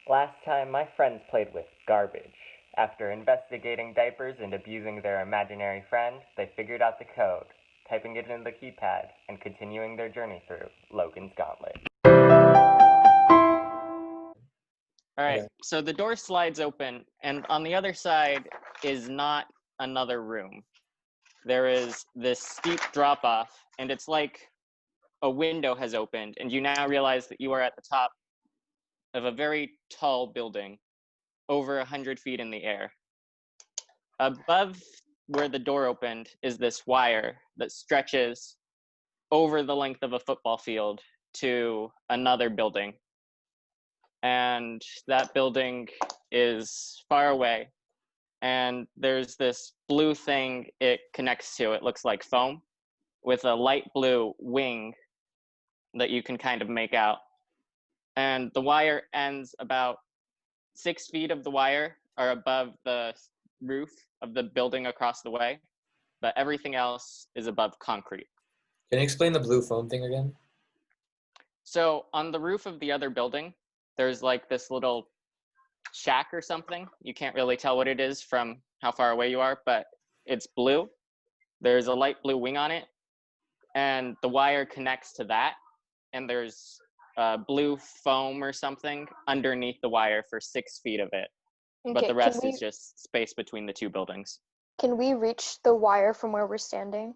Last time, my friends played with garbage. After investigating diapers and abusing their imaginary friend, they figured out the code, typing it into the keypad, and continuing their journey through Logan's Gauntlet. All right, Okay. so the door slides open, and on the other side is not another room. There is this steep drop off, and it's like a window has opened, and you now realize that you are at the top of a very tall building, over 100 feet in the air. Above where the door opened is this wire that stretches over the length of a football field to another building. And that building is far away, and there's this blue thing it connects to. It looks like foam with a light blue wing that you can kind of make out. And the wire ends about 6 feet of the wire are above the roof of the building across the way, but everything else is above concrete. Can you explain the blue foam thing again? So on the roof of the other building, there's like this little shack or something. You can't really tell what it is from how far away you are, but it's blue. There's a light blue wing on it, and the wire connects to that, and there's blue foam or something underneath the wire for 6 feet of it. Okay, But the rest is just space between the two buildings. Can we reach the wire from where we're standing?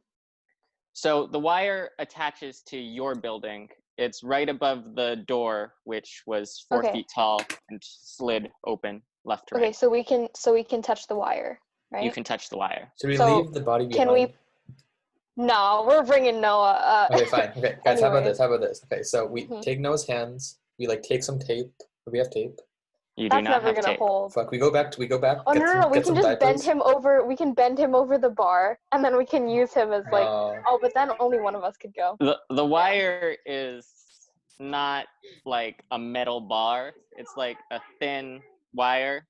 So the wire attaches to your building. It's right above the door, which was 4 Okay. feet tall and slid open left to right. Okay, so we can touch the wire, right? You can touch the wire. Should we So, leave the body behind? Can we? No, we're bringing Noah. Okay, fine. Okay, guys, how about Anyways. this? Okay, so we take Noah's hands. We like take some tape. Do we have tape? You do That's not never have gonna tape. hold. Fuck, we go back. Oh get no, some, we get can some just bend diapers. him over. We can bend him over the bar, and then we can use him as like. Oh. Oh, but then only one of us could go. The wire is not like a metal bar. It's like a thin wire.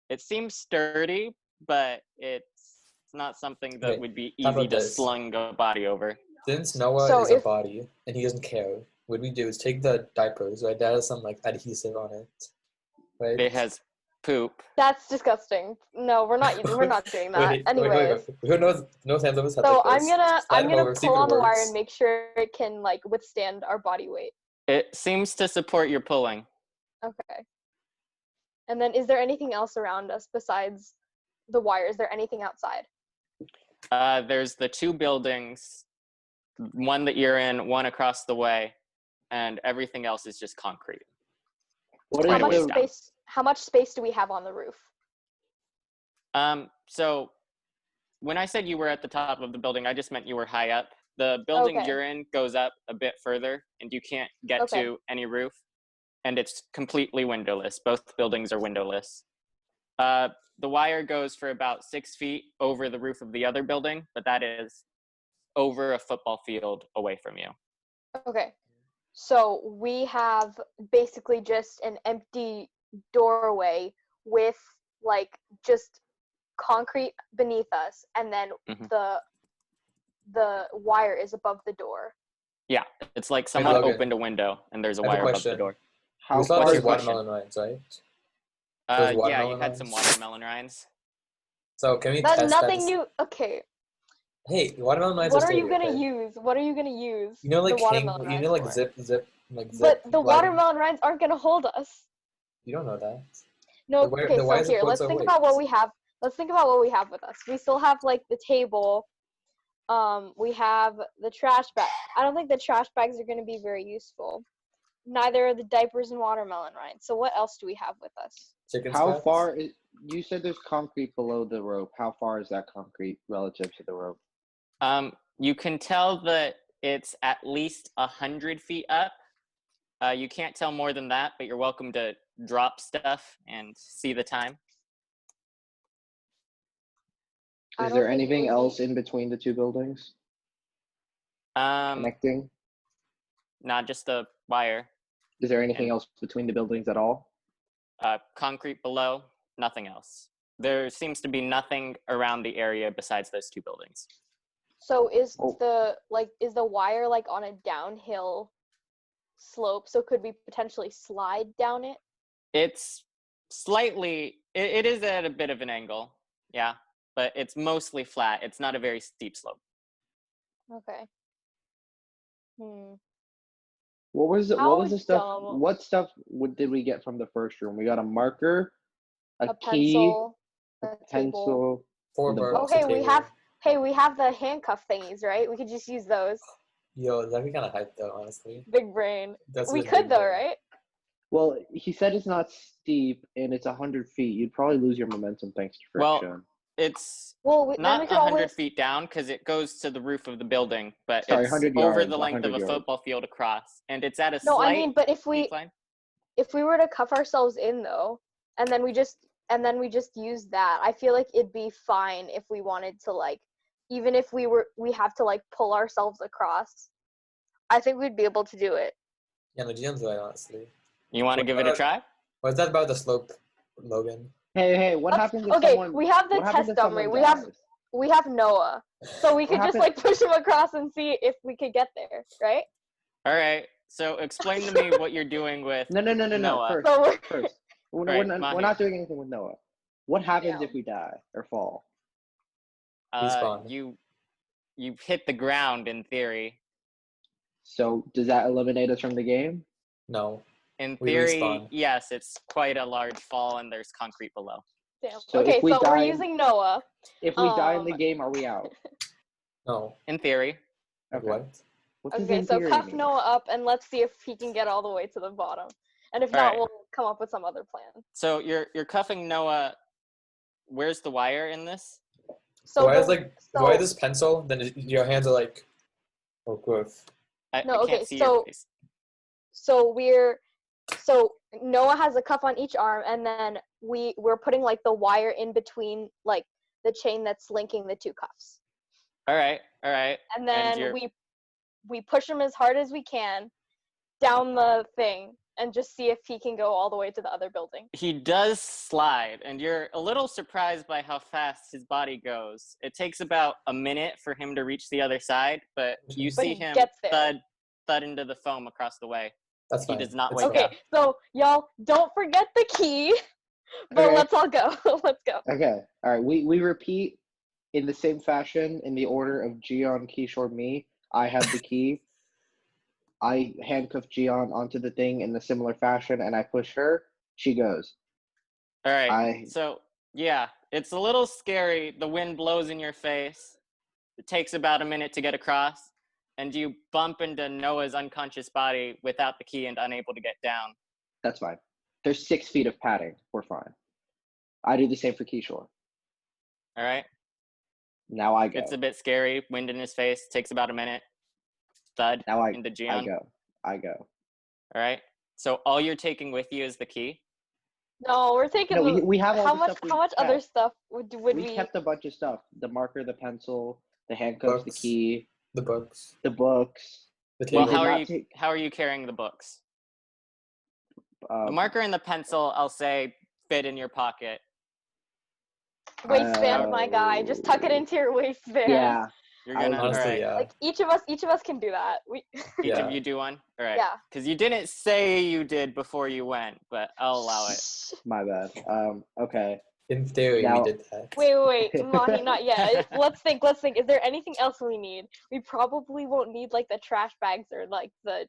It seems sturdy, but it's not something that Okay, would be how easy about to this? slung a body over. Since Noah So is a if- body and he doesn't care, what we do is take the diapers, right? That has some like adhesive on it, right? It has poop. That's disgusting. No, we're not doing that. Wait, Anyways, who knows hands on his head so like I'm this? gonna Slide him over, pull see if it on the wire works. and make sure it can like withstand our body weight. It seems to support your pulling. Okay. And then, is there anything else around us besides the wire? Is there anything outside? There's the two buildings, one that you're in, one across the way, and everything else is just concrete. What How is much the space? How much space do we have on the roof? So when I said you were at the top of the building, I just meant you were high up. The building Okay. you're in goes up a bit further, and you can't get Okay. to any roof, and it's completely windowless. Both buildings are windowless. The wire goes for about 6 feet over the roof of the other building, but that is over a football field away from you. Okay. So we have basically just an empty doorway with like just concrete beneath us, and then Mhm. the wire is above the door. Yeah, it's like someone Logan, opened a window and there's a I have a wire above question. the door. how We saw far these is question? watermelon rinds, right? Yeah, watermelon you had some rinds? watermelon rinds. So can we That's test nothing that? new. Okay. Hey, watermelon rinds What are are you still gonna okay. use? What are you gonna use? You know, like the watermelon rinds like for? zip, like zip. But the wagon. watermelon rinds aren't gonna hold us. You don't know that. No. The wire- Okay. the So wire here, supports let's our think weight. about what we have. Let's think about what we have with us. We still have like the table. We have the trash bag. I don't think the trash bags are gonna be very useful. Neither are the diapers and watermelon rinds. So what else do we have with us? Chicken how scraps? far is you said there's concrete below the rope. How far is that concrete relative to the rope? You can tell that it's at least 100 feet up. You can't tell more than that, but you're welcome to drop stuff and see the time. I Is don't there think it anything would be- else in between the two buildings connecting? Not just the wire. Is there anything and- else between the buildings at all? Concrete below, nothing else. There seems to be nothing around the area besides those two buildings. So is Oh. is the wire like on a downhill slope? So could we potentially slide down it? It's slightly. It is at a bit of an angle. Yeah, but it's mostly flat. It's not a very steep slope. Okay. Hmm. What was the How stuff? dumb. What stuff did we get from the first room? We got a marker, a A key, pencil, a a table. pencil, 4 and a books, book. a Okay, we table. have. Hey, we have the handcuff thingies, right? We could just use those. Yo, that'd be kind of hype though, honestly. Big brain. That's We a could big though, brain. right? Well, he said it's not steep and it's 100 feet. You'd probably lose your momentum thanks to friction. Well, it's Well, then we not could 100 always. feet down because it goes to the roof of the building, but Sorry, it's 100 over yards, the length of 100 a yards. football field across, and it's at a No, I slight mean, but if we decline. were to cuff ourselves in though, and then we just use that, I feel like it'd be fine if we wanted to like, even if we have to like pull ourselves across. I think we'd be able to do it. Yeah, no, Jion's right, honestly. You want to give it a try? What's that about the slope, Logan? Hey, what happens if Okay, someone? we have the what happens test if dummy. someone We have Noah, so we What could just happen- like push him across and see if we could get there, right? All right. So explain to me what you're doing with No. Noah. First. We're Right, not Maahi. doing anything with Noah. What happens Yeah. if we die or fall? Respawn. You hit the ground in theory. So does that eliminate us from the game? No. In We theory, respawn. yes, it's quite a large fall and there's concrete below. Damn. So Okay, if we so we're die- using Noah. If we die in the Um, game, are we out? No. In theory. Okay. What? What does Okay, in so theory cuff mean? Noah up and let's see if he can get all the way to the bottom. And if All not, right. we'll come up with some other plan. So you're cuffing Noah. Where's the wire in this? So Why the- is like so- why this pencil? Then your hands are like, oh, gross. I No, can't okay, see so- your face. So Noah has a cuff on each arm, and then we're putting like the wire in between like the chain that's linking the two cuffs. All right. And then you're- we push him as hard as we can down the thing and just see if he can go all the way to the other building. He does slide, and you're a little surprised by how fast his body goes. It takes about a minute for him to reach the other side, but you But see he him gets there. thud into the foam across the way. That's He fine. does not It's wake fine. Okay, so y'all don't forget the key. But Okay. let's all go. Let's go. Okay. All right. We repeat in the same fashion in the order of Jion, Kishore, me. I have the key. I handcuff Jion onto the thing in a similar fashion, and I push her. She goes. All right. I- So, yeah, it's a little scary. The wind blows in your face. It takes about a minute to get across, and you bump into Noah's unconscious body without the key and unable to get down. That's fine. There's 6 feet of padding. We're fine. I do the same for Kishore. All right. Now I go. It's a bit scary. Wind in his face. Takes about a minute. Thud Now I into Jion. I go. All right. So all you're taking with you is the key. No, we're taking No, the. we have all how the much? stuff we How much other kept. stuff would We we? kept a bunch of stuff. The marker, the pencil, the handcuffs, the Books. key, The books. the books. The Well, table. how are you carrying the books? The Um, marker and the pencil, I'll say, fit in your pocket. Waistband, my guy. Just tuck it into your waistband. Yeah. You're I gonna. was All Honestly, right. yeah. Like each of us can do that. We. Each Yeah. of you do one. All right. Yeah. Because you didn't say you did before you went, but I'll allow it. My bad. Okay. In theory, Now- we did that. Wait, Maahi, not yet. Let's think. Is there anything else we need? We probably won't need like the trash bags or like the.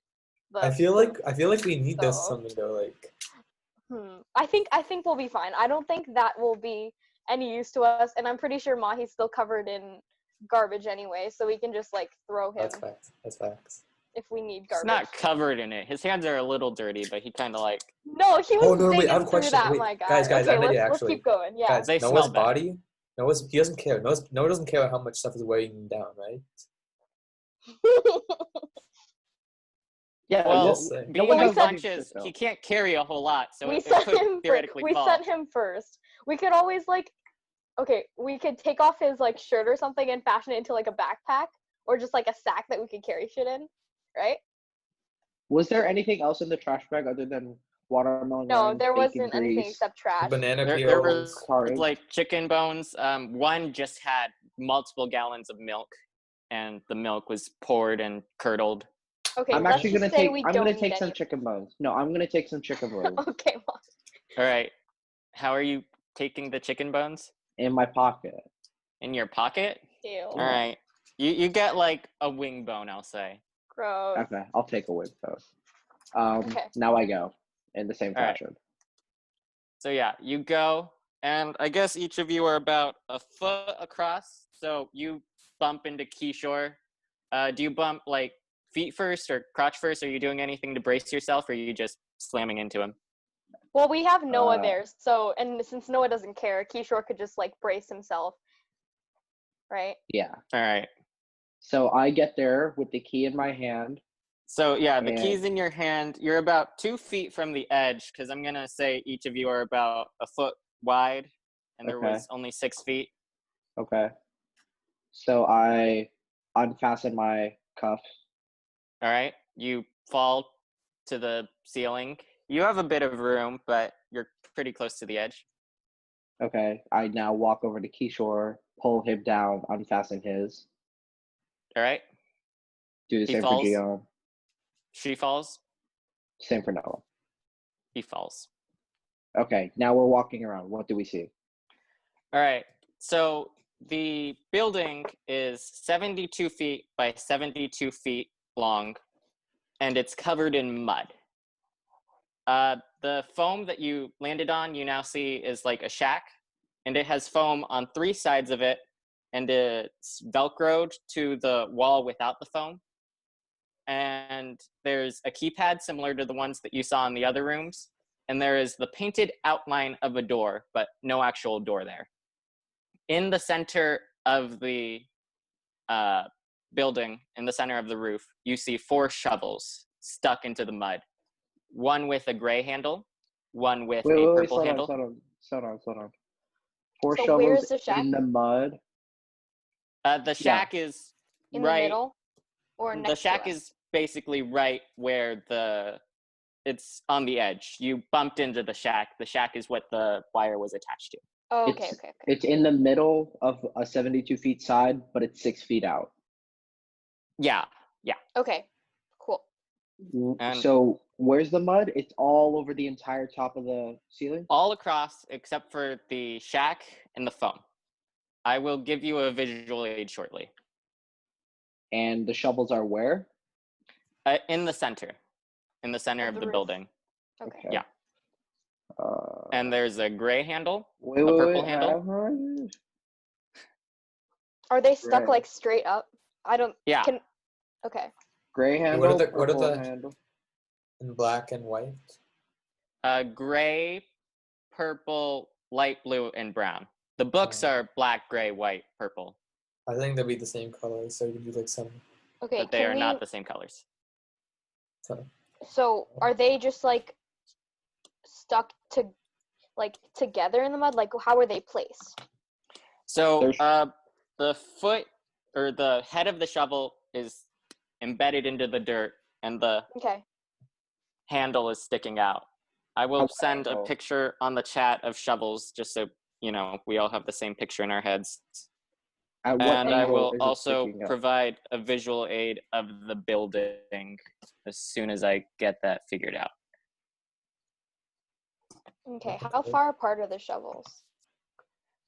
I feel like we need this So- something though. Like I think we'll be fine. I don't think that will be any use to us, and I'm pretty sure Mahi's still covered in garbage anyway, so we can just like throw him that's facts. That's facts. if we need He's garbage. not covered in it. His hands are a little dirty, but he kind of like. No, he was Oh, no, wait, digging I have a through question. that, Wait, my guy. guys, I okay, have an idea, let's actually. keep going. Yeah. Guys, They Noah's smell better. body. He doesn't care. Noah doesn't care how much stuff is weighing him down, right? Yeah. Well, just saying. being one we does said- anything unconscious, though. he can't carry a whole lot, so we it sent could him. theoretically We fall. sent him first. We could always like. Okay, we could take off his like shirt or something and fashion it into like a backpack or just like a sack that we could carry shit in, right? Was there anything else in the trash bag other than watermelon? No, rinds, there bacon wasn't anything grease? except trash. Banana There peels. was Cards. like chicken bones. One just had multiple gallons of milk, and the milk was poured and curdled. Okay, I'm let's actually just gonna say take. we I'm don't gonna need take some any. chicken bones. No, I'm gonna take some chicken bones. Okay, well, All right. How are you taking the chicken bones? In my pocket. In your pocket? Ew. All right. You get like a wing bone, I'll say. Gross. Okay, I'll take a whip though. Okay. Now I go in the same All right. fashion. So yeah, you go, and I guess each of you are about a foot across. So you bump into Kishore. Do you bump like feet first or crotch first? Are you doing anything to brace yourself, or are you just slamming into him? Well, we have Noah Uh, there, so and since Noah doesn't care, Kishore could just like brace himself, right? Yeah. All right. So I get there with the key in my hand. So yeah, the And- key's in your hand. You're about 2 feet from the edge, because I'm gonna say each of you are about a foot wide, and there Okay. was only 6 feet. Okay. So I unfasten my cuffs. All right. You fall to the ceiling. You have a bit of room, but you're pretty close to the edge. Okay. I now walk over to Kishore, pull him down, unfasten his. All right. Do the He same falls. for Jion. She falls. Same for Noah. He falls. Okay. Now we're walking around. What do we see? All right. So the building is 72 feet by 72 feet long, and it's covered in mud. The foam that you landed on, you now see is like a shack, and it has foam on 3 sides of it, and it's velcroed to the wall without the foam. And there's a keypad similar to the ones that you saw in the other rooms, and there is the painted outline of a door, but no actual door there. In the center of the building, in the center of the roof, you see 4 shovels stuck into the mud. One with a gray handle, one with Wait, a wait, wait. purple handle. Slow down. 4 So shovels where's the shack? in the mud. The shack is In right. the middle, or next The to shack us? is basically right where it's on the edge. You bumped into the shack. The shack is what the wire was attached to. Oh, okay, It's- okay. It's in the middle of a 72 feet side, but it's 6 feet out. Yeah. Okay, cool. And- So where's the mud? It's all over the entire top of the ceiling? All across except for the shack and the foam. I will give you a visual aid shortly. And the shovels are where? In the center. In the center Of of the the roof. building. Okay. Yeah. And there's a gray handle, Wait, a wait, purple wait. handle. Are they stuck Right. like straight up? I don't. Yeah. Okay. Gray What handle, are the- what are purple the- handle. In black and white. Gray, purple, light blue, and brown. The books are black, gray, white, purple, I think they'll be the same color, so you could do like some. Okay. but they can are we? not the same colors. So are they just like stuck to, like together in the mud? Like how are they placed? So There's- the foot or the head of the shovel is embedded into the dirt, and the Okay. handle is sticking out. I will Okay, send a cool. picture on the chat of shovels, just so we all have the same picture in our heads. At what And I angle will is it also sticking up? provide a visual aid of the building as soon as I get that figured out. Okay. How far apart are the shovels?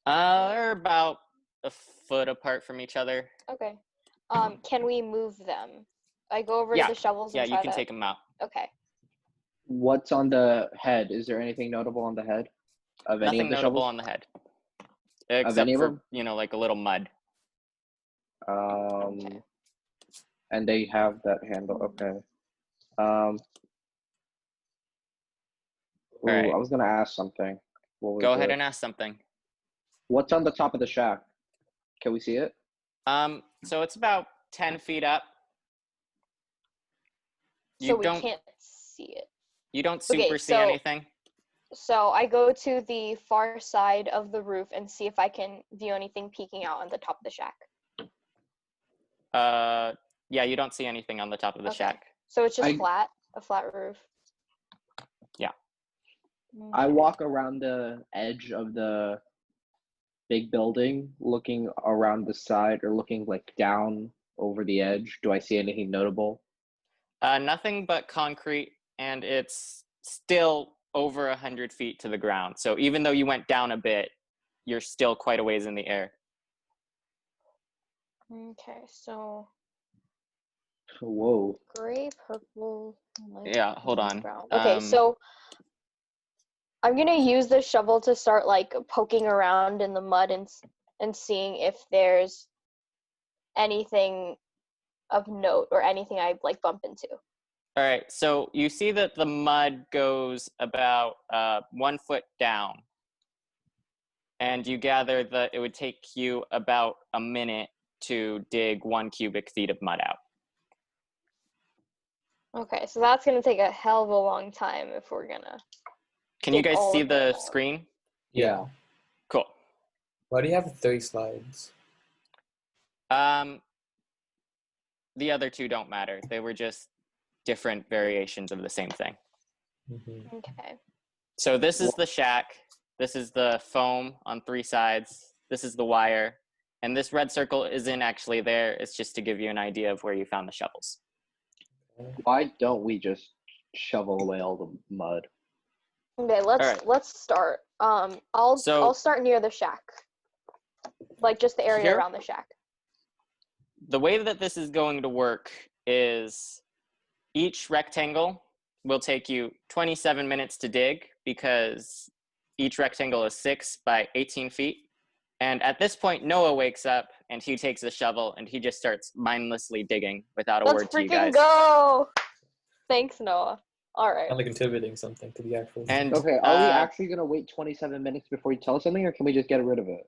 They're about a foot apart from each other. Okay. Can we move them? I go over Yeah. to the shovels Yeah, and you try can to. take them out. Okay. What's on the head? Is there anything notable on the head of any Nothing of the notable shovels? on the head, except any of for them? like a little mud. Okay. And they have that handle. Okay. Ooh, Alright. I was gonna ask something. What was Go ahead it? and ask something. What's on the top of the shack? Can we see it? So it's about 10 feet up. So we can't see it. You don't Okay, super see so- anything. So I go to the far side of the roof and see if I can view anything peeking out on the top of the shack. Yeah, you don't see anything on the top of the Okay. shack. So it's just I- a flat roof. Yeah. I Okay. walk around the edge of the big building, looking around the side or looking like down over the edge. Do I see anything notable? Nothing but concrete, and it's still over 100 feet to the ground. So even though you went down a bit, you're still quite a ways in the air. Okay, so Whoa. gray, purple, light, Yeah, hold on. brown. Okay, Um, so I'm gonna use the shovel to start like poking around in the mud and seeing if there's anything of note or anything I like bump into. All right, so you see that the mud goes about 1 foot down, and you gather that it would take you about a minute to dig 1 cubic feet of mud out. Okay, so that's gonna take a hell of a long time if we're gonna. Can you dig guys all see of the it. screen? Yeah. Cool. Why do you have 3 slides? The other two don't matter. They were just different variations of the same thing. Mm-hmm. Okay. So this is the shack. This is the foam on 3 sides. This is the wire. And this red circle isn't actually there. It's just to give you an idea of where you found the shovels. Why don't we just shovel away all the mud? Okay, let's start. I'll start near the shack. Like just the area Here? around the shack. The way that this is going to work is each rectangle will take you 27 minutes to dig because each rectangle is 6 by 18 feet. And at this point, Noah wakes up and he takes a shovel and he just starts mindlessly digging without a word to you guys. Let's freaking go! Thanks, Noah. All right. I'm like contributing something to the actual. And Okay, are we actually gonna wait 27 minutes before you tell us something, or can we just get rid of it?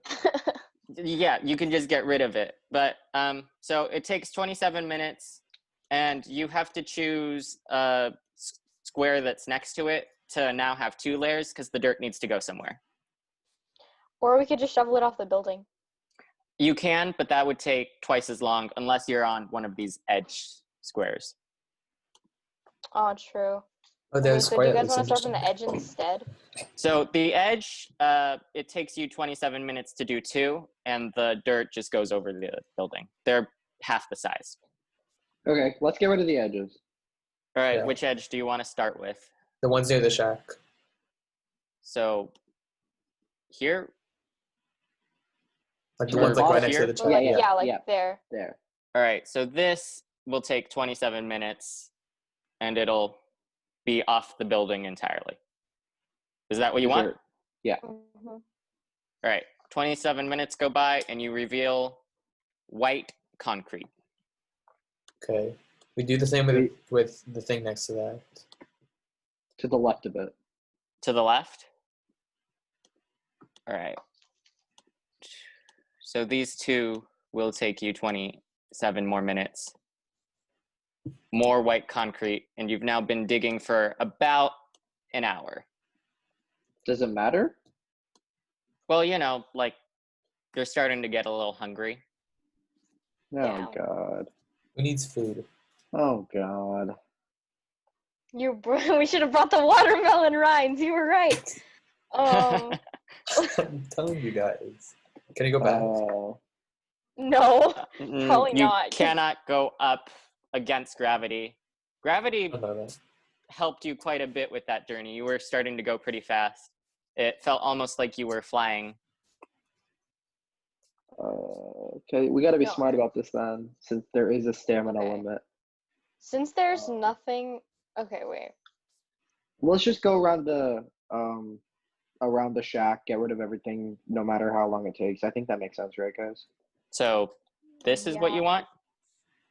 yeah, you can just get rid of it. But so it takes 27 minutes, and you have to choose a square that's next to it to now have 2 layers because the dirt needs to go somewhere. Or we could just shovel it off the building. You can, but that would take twice as long unless you're on one of these edge squares. Oh, true. Oh, Okay, there's so do you square. guys want to start from the edge instead? So the edge, it takes you 27 minutes to do 2, and the dirt just goes over the building. They're half the size. Okay, let's get rid of the edges. All right, Yeah. which edge do you want to start with? The ones near the shack. So here, Like the To the ones like right bottom next to here? the Or shack. like, Yeah, like yeah. there. There. all right, so this will take 27 minutes, and it'll be off the building entirely. Is that what you Is want? there- Yeah. Mhm. All right, 27 minutes go by, and you reveal white concrete. Okay. We do the same with the thing next to that. To the left of it. To the left? All right. So these two will take you 27 more minutes. More white concrete, and you've now been digging for about an hour. Does it matter? Well, you know, like they're starting to get a little hungry. Oh Yeah. god. Who needs food? Oh god. We should have brought the watermelon rinds. You were right. I'm telling you guys. Can you go back? No, probably You not. 'Cause cannot go up against gravity. Gravity I know that. helped you quite a bit with that journey. You were starting to go pretty fast. It felt almost like you were flying. Okay, we gotta be No. smart about this then, since there is a stamina Okay. limit. Since there's nothing. Okay, wait. Let's just go around the shack, get rid of everything, no matter how long it takes. I think that makes sense, right, guys? So this is what Yeah. you want?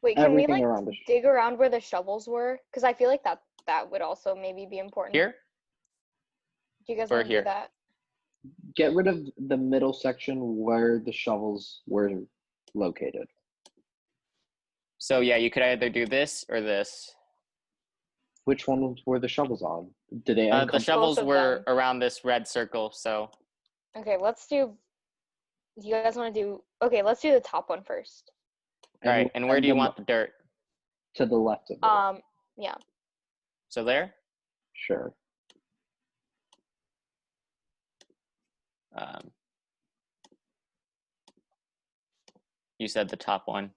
Wait, can we Everything like around the dig around where the shovels were? Because I feel like that would also maybe be important. Here? Do you guys or want to here? do that? Get rid of the middle section where the shovels were located. So yeah, you could either do this or this. Which one were the shovels on? Did they The encompass? shovels of were them. around this red circle, so Okay, let's do. Do you guys want to do? Okay, let's do the top one first. all right. And where do you want the dirt? To the left of it. Yeah. So there? Sure. You said the top one.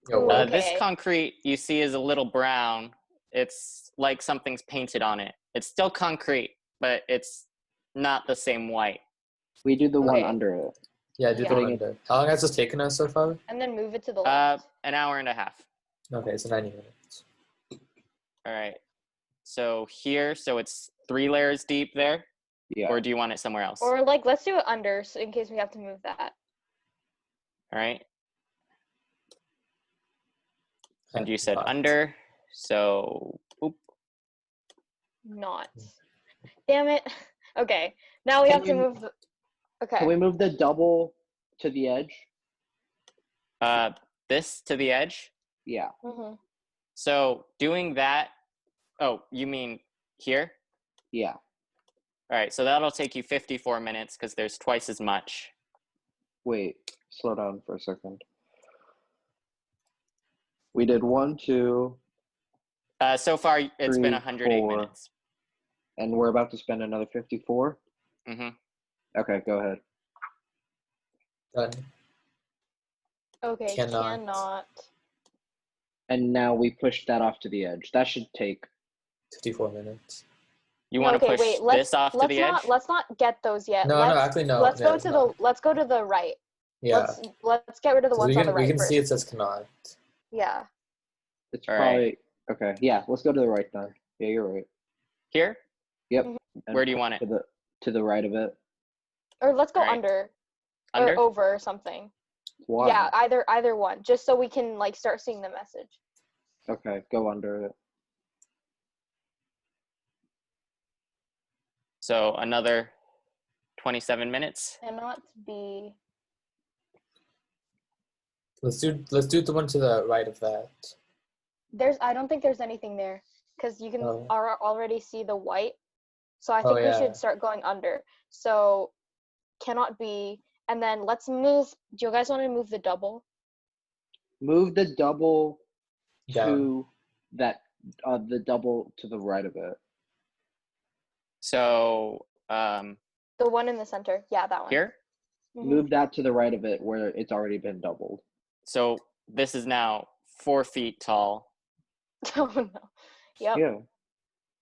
Yo, Ooh, what? This Okay. concrete you see is a little brown. It's like something's painted on it. It's still concrete, but it's not the same white. We do the one Okay. under it. Yeah, do the Yeah. one under. How long has this taken us so far? And then move it to the left. An hour and a half. Okay, so 90 minutes. All right. So here, so it's 3 layers deep there, Yeah. or do you want it somewhere else? Or like, let's do it under, so in case we have to move that. All right. And you said Not. under, so oop. Not. Damn it. Okay. Now we Can have to we- move the. Okay. Can we move the double to the edge? This to the edge. Yeah. Mm-hmm. So doing that. Oh, you mean here? Yeah. All right. So that'll take you 54 minutes because there's twice as much. Wait, slow down for a second. We did 1, 2, So far, it's 3, been 108 4. minutes. and we're about to spend another 54. Mm-hmm. Okay, go ahead. Done. Okay. Cannot. And now we push that off to the edge. That should take. 54 minutes. You want to Okay, push wait. this off to Let's the not edge? let's not get those yet. No, let's, no, actually, no. Let's go it's to not. let's go to the right. Yeah. Let's get rid of the 'Cause ones on the right we can first. see it says cannot. Yeah. It's All probably. Okay, yeah, let's go to the right then. Yeah, you're right. Here? Yep. Mhm. And Where do you want it? To the right of it. Or let's go Alright. under. Under? Or over or something. Why? Yeah, either one. Just so we can like start seeing the message. Okay, go under it. So another 27 minutes. Cannot be. Let's do the one to the right of that. I don't think there's anything there because you can Oh. already see the white. So I Oh, think we yeah. should start going under. So cannot be, and then let's move. Do you guys want to move the double? Move the double Down. to that. The double to the right of it. So The one in the center. Yeah, that one. here. Mhm. Move that to the right of it where it's already been doubled. So this is now 4 feet tall. Oh no. Yep. Yeah. All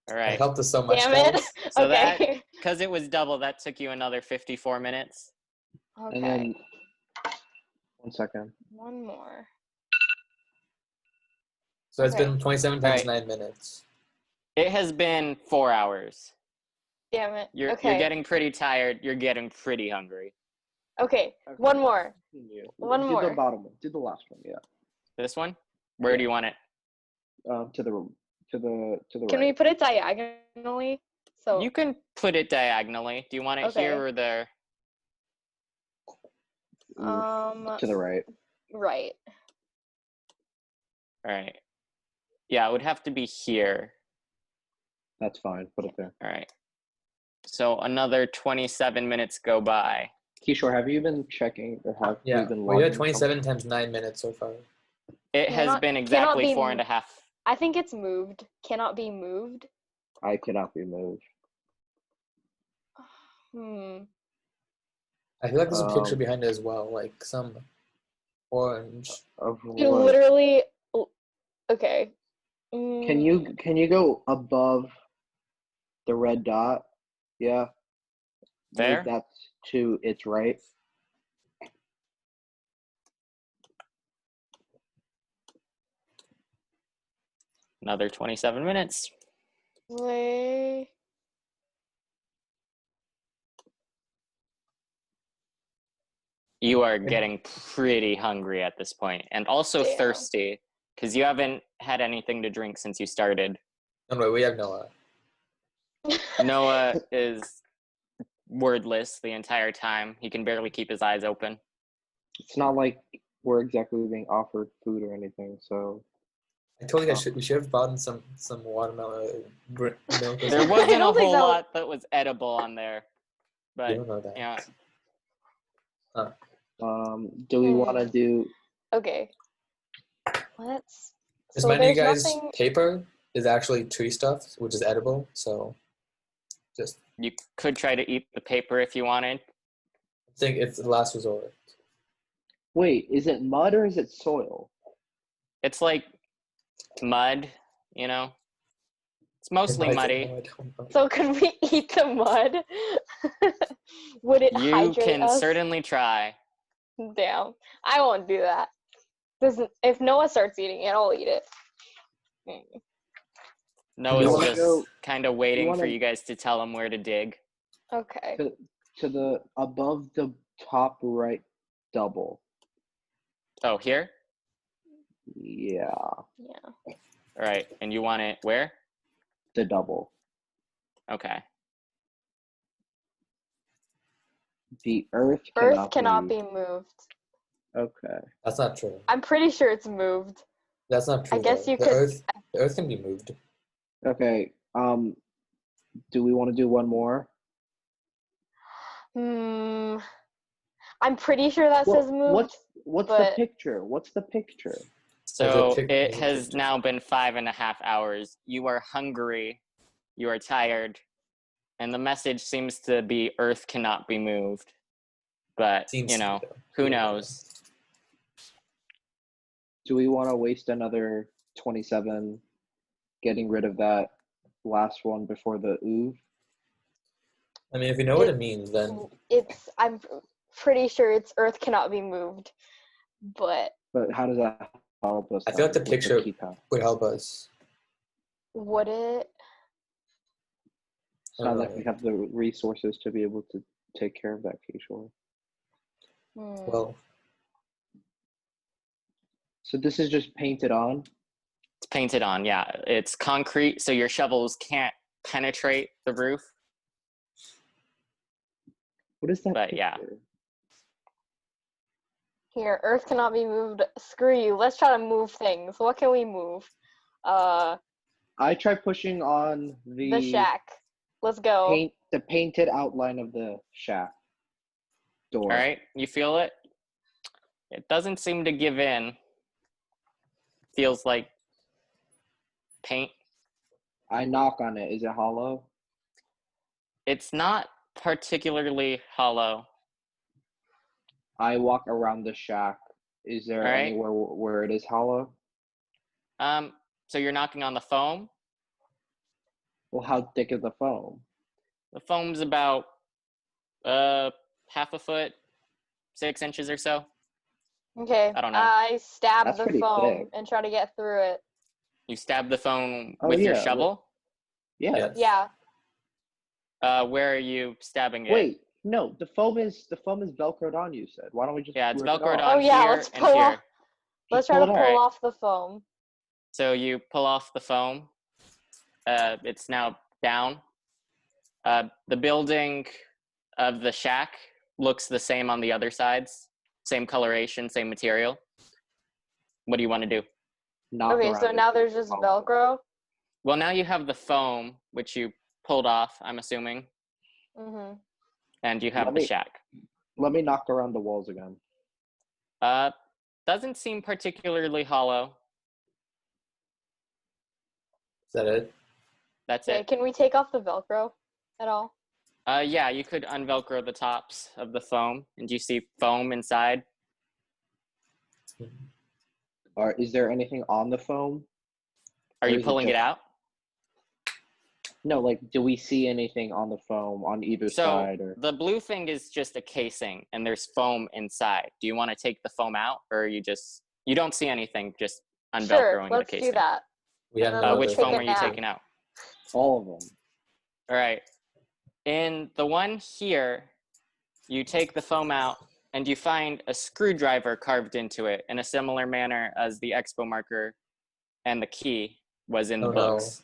It right. helped us so much, Damn it. guys. So Okay. because it was double, that took you another 54 minutes. Okay. And then 1 second. One more. So it's Okay. been 27 times Right. 9 minutes. It has been 4 hours. Damn it. You're okay. getting pretty tired. You're getting pretty hungry. Okay. One more. Continue. One do more. the bottom one. Do the last one. Yeah. This one? Where do you want it? To the Can right. we put it diagonally? So You can put it diagonally. Do you want it Okay. here or there? To the right. right. All right. Yeah, it would have to be here. That's fine. Put it there. All right. So another 27 minutes go by. Kishore, have you been checking or have Yeah. you been We had logging 27 times 9 minutes so far. It has Cannot- been cannot exactly be 4.5. I think it's moved. Cannot be moved. I cannot be moved. I feel like there's a picture Um, behind it as well, like some orange. Of You what? literally. Okay. Can you go above the red dot? Yeah. There? Move that to its right. Another 27 minutes. Play. You are getting pretty hungry at this point, and also Damn. thirsty because you haven't had anything to drink since you started. No, wait, we have Noah. Noah is wordless the entire time. He can barely keep his eyes open. It's not like we're exactly being offered food or anything, so I told you guys we should have bought some watermelon milk. Or There something. wasn't a don't think whole that lot that was edible on there, You but don't know that. yeah. do we want to do Okay. Let's. Just so mind you there's guys, nothing. paper is actually tree stuff, which is edible. So just You could try to eat the paper if you wanted. think it's the last resort. wait, is it mud or is it soil? It's like mud, you know? It's mostly I don't muddy. know, I don't know. So could we eat the mud? Would it You hydrate can us? certainly try. Damn, I won't do that. If Noah starts eating it, I'll eat it. Noah's wanna just go- kind of waiting for wanna- you guys to tell him where to dig. Okay. To the above the top right double. Oh, here? Yeah, Yeah. All right. And you want it where? the double. Okay. The Earth Cannot be moved. Okay. That's not true. I'm pretty sure it's moved. That's not true. I guess though. you the could- the Earth can be moved. Okay. Do we want to do one more? I'm pretty sure that says moved. What's but- the picture? What's the picture? So There's it a has picture. now been 5.5 hours. You are hungry. You are tired. And the message seems to be Earth cannot be moved. But, Seems you to be, know, though. who Yeah. knows? Do we want to waste another 27 getting rid of that last one before the ooh? I mean, if you know what it means, then I'm pretty sure it's Earth cannot be moved. But But how does that help us? I feel like the with picture keypad? would help us. would it? It's not like we have the resources to be able to take care of that, Kishore. Well, So this is just painted on. It's painted on, yeah. It's concrete, so your shovels can't penetrate the roof. What is that? But, yeah. picture? Here, Earth cannot be moved. Screw you. Let's try to move things. What can we move? I tried pushing on The shack. Let's go. the painted outline of the shack door. All right, you feel it? It doesn't seem to give in. Feels like paint. I knock on it. Is it hollow? It's not particularly hollow. I walk around the shack. Is there All right. anywhere where it is hollow? So you're knocking on the foam. Well, how thick is the foam? The foam's about half a foot, 6 inches or so. Okay. I don't know. I stab That's the pretty foam thick. and try to get through it. You stab the foam Oh, with your yeah, shovel. Yeah. Yeah. Where are you stabbing it? Wait, no. The foam is Velcroed on. You said. Why don't we just? Yeah, it's rip it Velcroed off? on Oh, yeah, here let's and pull here. off- Let's try pull to it pull out. off the foam. So you pull off the foam. It's now down. The building of the shack looks the same on the other sides. Same coloration, same material. What do you want to do? Knock Okay, around so it now with there's the just foam. Velcro. Well, now you have the foam, which you pulled off, I'm assuming, Mm-hmm. and you have Let the me- shack. Let me knock around the walls again. Doesn't seem particularly hollow. is that it? That's Okay, it. can we take off the Velcro at all? Yeah, you could unvelcro the tops of the foam, and you see foam inside. Or is there anything on the foam? Are Or you is it pulling it just- out? No, like, do we see anything on the foam on either So side? Or the blue thing is just a casing, and there's foam inside. Do you want to take the foam out, or you don't see anything? Just unvelcroing Sure, the let's casing. do that. We have Uh, no let's Which other take foam a are you nap. taking out? all of them? All right. In the one here, you take the foam out, and you find a screwdriver carved into it in a similar manner as the expo marker and the key was in the Oh, no. books.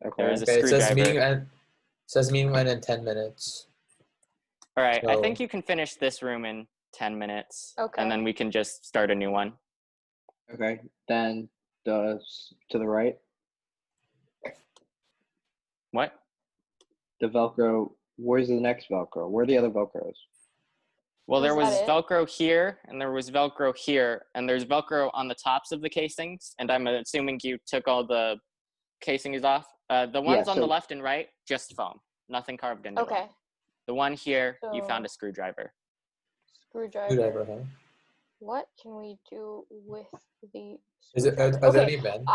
Okay. There is a Okay, it says screwdriver. meeting end in 10 minutes. All right, I So- think you can finish this room in 10 minutes. Okay. And then we can just start a new one. Okay. Then to the right, What? the Velcro. Where's the next Velcro? Where are the other Velcros? Well, there Is was that it? Velcro here, and there was Velcro here, and there's Velcro on the tops of the casings. And I'm assuming you took all the casings off. The ones on the so- left and right, just foam. Nothing carved into them. Okay. The one here, you So- found a screwdriver. Screwdriver. Screwdriver, huh? What can we do with the Are screwdriver? there Okay, any vents?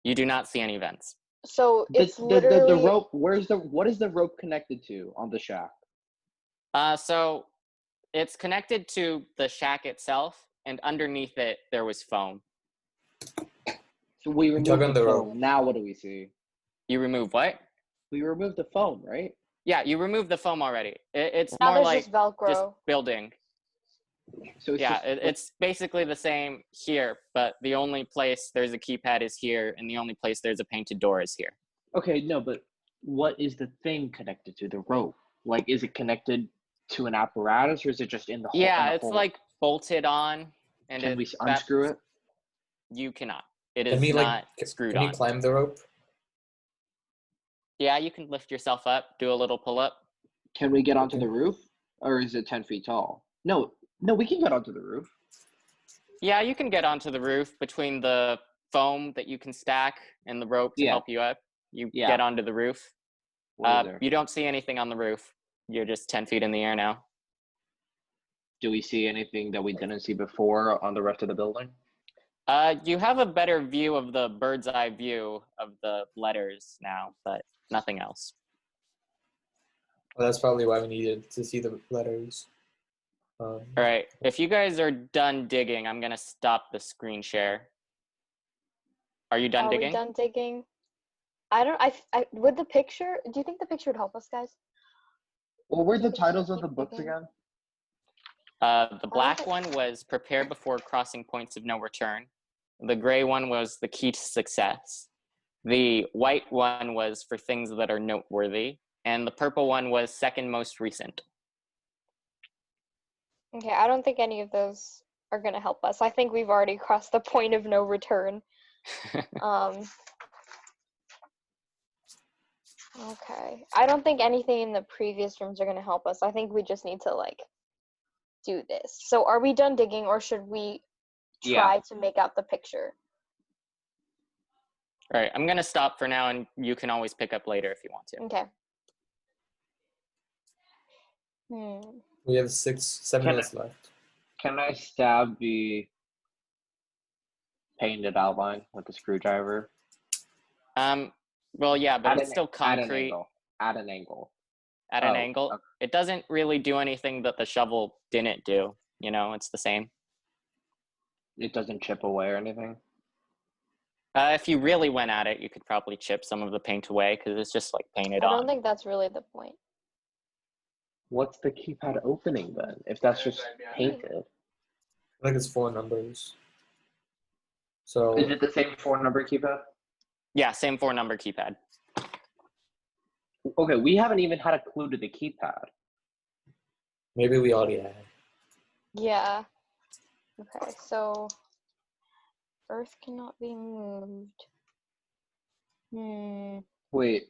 You do not see any vents. So it's The literally rope. What is the rope connected to on the shack? So it's connected to the shack itself, and underneath it there was foam. So we Tug removed on the the foam. rope. Now what do we see? You remove what? We removed the foam, right? Yeah, you removed the foam already. It's now more there's like just Velcro. just building. So it's Yeah, just, it's basically the same here, but the only place there's a keypad is here, and the only place there's a painted door is here. okay. No, but what is the thing connected to the rope? Like, is it connected to an apparatus, or is it just in the hole? Yeah, it's like bolted on, and Can we unscrew it? You cannot. It Can is we not screwed can you on. climb the rope? Yeah, you can lift yourself up, do a little pull up. Can we get onto Okay. the roof, or is it 10 feet tall? No, we can get onto the roof. Yeah, you can get onto the roof between the foam that you can stack and the rope to Yeah. help you up. You Yeah. get onto the roof. What is there? You don't see anything on the roof. You're just 10 feet in the air now. Do we see anything that we didn't see before on the rest of the building? You have a better view of the bird's eye view of the letters now, but nothing else. Well, that's probably why we needed to see the letters. All right, if you guys are done digging, I'm gonna stop the screen share. Are you done Are digging? we done digging? I don't. I would the picture. Do you think the picture would help us, guys? What were the We could titles of keep the books digging. again? The black one was Prepare Before Crossing Points of No Return. The gray one was The Key to Success. The white one was For Things That Are Noteworthy. And the purple one was Second Most Recent. Okay, I don't think any of those are gonna help us. I think we've already crossed the point of no return. Okay. I don't think anything in the previous rooms are gonna help us. I think we just need to like do this. So are we done digging, or should we try to make out the picture? All right, I'm going to stop for now, and you can always pick up later if you want to. Okay. We have 7 minutes left. Can I stab the painted outline with a screwdriver? Well, yeah, but it's still concrete. At an angle. At an angle. Okay. It doesn't really do anything that the shovel didn't do. You know, it's the same. It doesn't chip away or anything? If you really went at it, you could probably chip some of the paint away because it's just like painted on. I don't think that's really the point. What's the keypad opening then, if that's just painted? I think it's 4 numbers. So Is it the same 4-number keypad? Yeah, same 4-number keypad. Okay, we haven't even had a clue to the keypad. maybe we already have. Yeah. Okay, so Earth cannot be moved. Wait.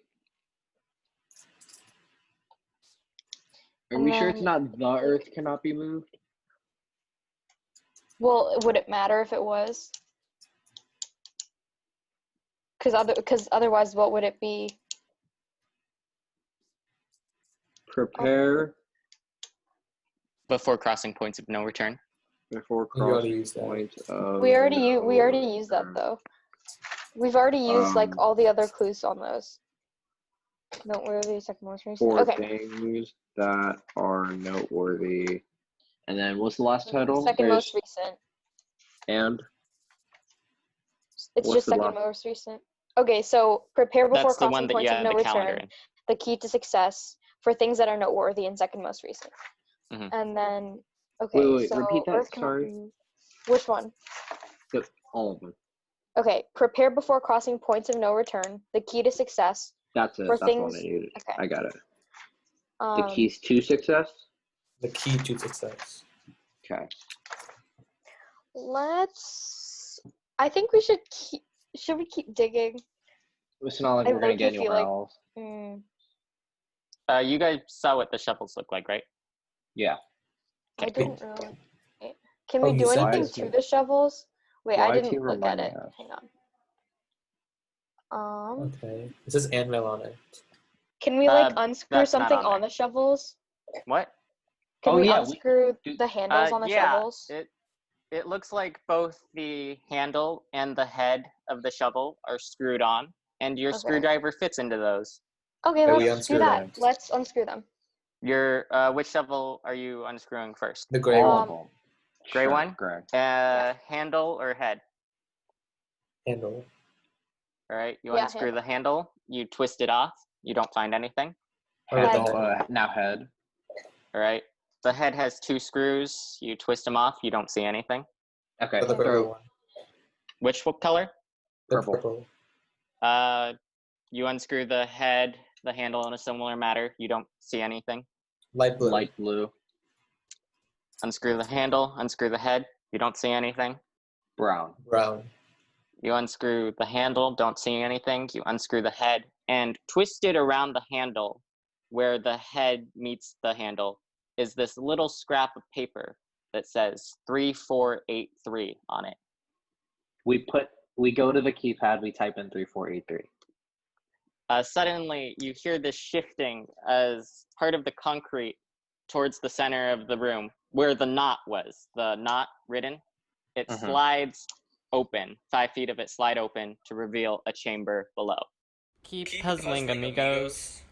Are And we sure it's then- not the Earth cannot be moved? Well, would it matter if it was? Because otherwise, what would it be? Prepare Before crossing points of no return. before You already crossing used that. point of We already no used that return. though. We've already used like Um, all the other clues on those. Noteworthy, second most recent. For Okay. things that are noteworthy. And then what's the last title? Second most recent. And It's what's just the second last- most recent. Okay, so prepare before That's the crossing one that you points of had no the calendar return. in. The key to success for things that are noteworthy and second most recent. Mhm. And then okay, Wait, so repeat that, Earth cannot sorry. be- Which one? all of them. Okay, prepare before crossing points of no return. The key to success. That's it. For That's the one I things- needed. okay. I got it. The Um, keys to success? The key to success. Okay. I think we should keep. Should we keep digging? It's not like I we're gonna low-key get feel anywhere like- else. You guys saw what the shovels look like, right? Yeah. I Okay. don't really. Can Oh, we you do said anything this. to the shovels? Wait, I Why is he didn't look at reminding it. us? Hang on. Okay. It says anvil on it. Can we like Uh, unscrew that's not something on on there. the shovels? What? Can Oh, we yeah, we unscrew do- the handles on the Yeah, shovels? it looks like both the handle and the head of the shovel are screwed on. and your Okay. screwdriver fits into those. Okay, Yeah, we let's unscrew do that. them. Let's unscrew them. Your which shovel are you unscrewing first? The gray All one. of them. Gray Sure, one? Gray. Handle or head? Handle. All right, you Yeah, unscrew handle. the handle, you twist it off, you don't find anything. Or the Handle, head. now head. All right, the head has 2 screws, you twist them off, you don't see anything. Okay, Or the purple throw one. Which color? The Purple. purple. You unscrew the head, the handle in a similar manner, you don't see anything. Light blue. light blue. Unscrew the handle, unscrew the head, you don't see anything. Brown. Brown. You unscrew the handle, don't see anything. You unscrew the head and twist it around the handle where the head meets the handle is this little scrap of paper that says 3483 on it. We go to the keypad, we type in 3483. Suddenly, you hear this shifting as part of the concrete towards the center of the room where the knot was, the knot written. It Mhm. slides open, 5 feet of it slide open to reveal a chamber below. Keep puzzling, amigos.